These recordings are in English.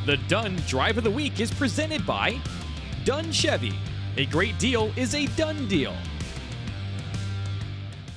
The Dunn Drive of the Week is presented by Dunn Chevy. A great deal is a done deal.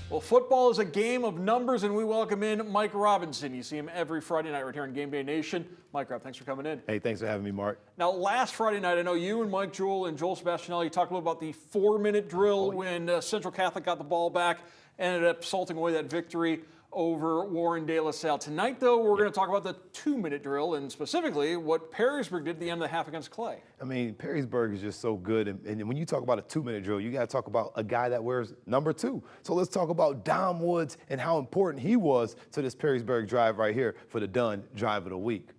Well, football is a game of numbers, and we welcome in Mike Robinson. You see him every Friday night right here on Game Day Nation. Mike Rob, thanks for coming in. Hey, thanks for having me, Mark. Now, last Friday night, I know you and Mike Jewell and Joel Sebastianelli talked a little about the 4-minute drill when Central Catholic got the ball back, ended up salting away that victory over Warren De La Salle. Tonight, though, we're going to talk about the 2-minute drill and specifically what Perrysburg did at the end of the half against Clay. I mean, Perrysburg is just so good. And when you talk about a 2-minute drill, you got to talk about a guy that wears number 2. So let's talk about Dom Woods and how important he was to this Perrysburg drive right here for the Dunn Drive of the Week.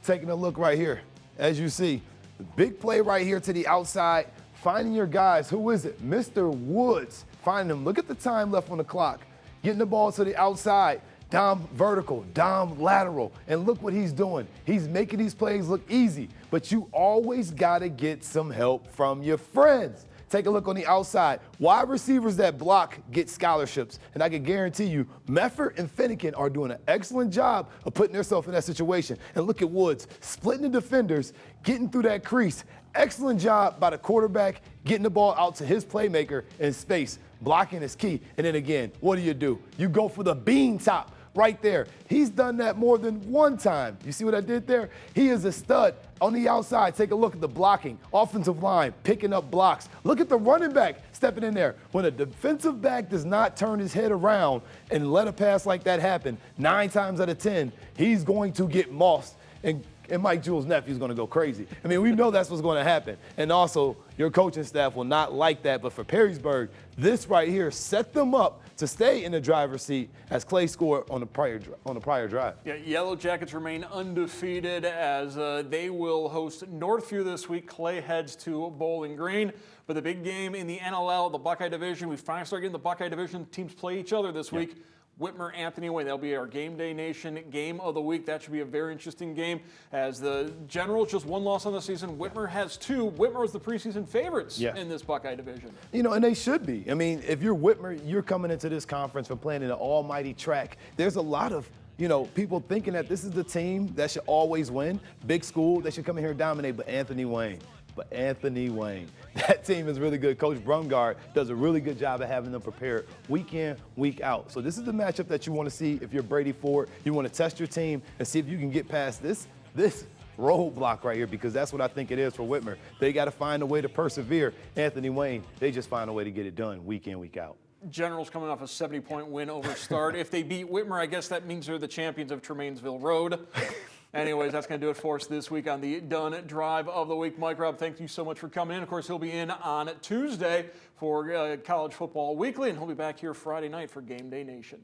Taking a look right here, as you see, the big play right here to the outside, finding your guys. Who is it? Mr. Woods. Finding him. Look at the time left on the clock. Getting the ball to the outside. Dom vertical, Dom lateral. And look what he's doing. He's making these plays look easy. But you always got to get some help from your friends. Take a look on the outside. Wide receivers that block get scholarships. And I can guarantee you, Meffert and Finnegan are doing an excellent job of putting themselves in that situation. And look at Woods, splitting the defenders, getting through that crease. Excellent job by the quarterback, getting the ball out to his playmaker in space. Blocking is key. And then again, what do? You go for the bean top right there. He's done that more than one time. You see what I did there? He is a stud on the outside. Take a look at the blocking. Offensive line, picking up blocks. Look at the running back stepping in there. When a defensive back does not turn his head around and let a pass like that happen, 9 times out of 10, he's going to get mossed. And Mike Jewell's nephew is going to go crazy. I mean, we know that's what's going to happen. And also, your coaching staff will not like that. But for Perrysburg, this right here set them up to stay in the driver's seat as Clay scored on the prior drive. Yeah, Yellow Jackets remain undefeated as they will host Northview this week. Clay heads to Bowling Green. But the big game in the NLL, the Buckeye Division, we finally start getting the Buckeye Division. Teams play each other this week. Whitmer, Anthony Wayne. That'll be our Game Day Nation game of the week. That should be a very interesting game as the Generals just 1 loss on the season. Whitmer has 2. Whitmer is the preseason favorites in this Buckeye division. You know, and they should be. I mean, if you're Whitmer, you're coming into this conference for playing in an almighty track. There's a lot of people thinking that this is the team that should always win. Big school, they should come in here and dominate, but Anthony Wayne, that team is really good. Coach Brungard does a really good job of having them prepared week in, week out. So this is the matchup that you want to see if you're Brady Ford. You want to test your team and see if you can get past this roadblock right here, because that's what I think it is for Whitmer. They got to find a way to persevere. Anthony Wayne, they just find a way to get it done week in, week out. Generals coming off a 70-point win over Start. If they beat Whitmer, I guess that means they're the champions of Tremainsville Road. Anyways, that's going to do it for us this week on the Dunn Drive of the Week. Mike Rob, thank you so much for coming in. Of course, he'll be in on Tuesday for College Football Weekly, and he'll be back here Friday night for Game Day Nation.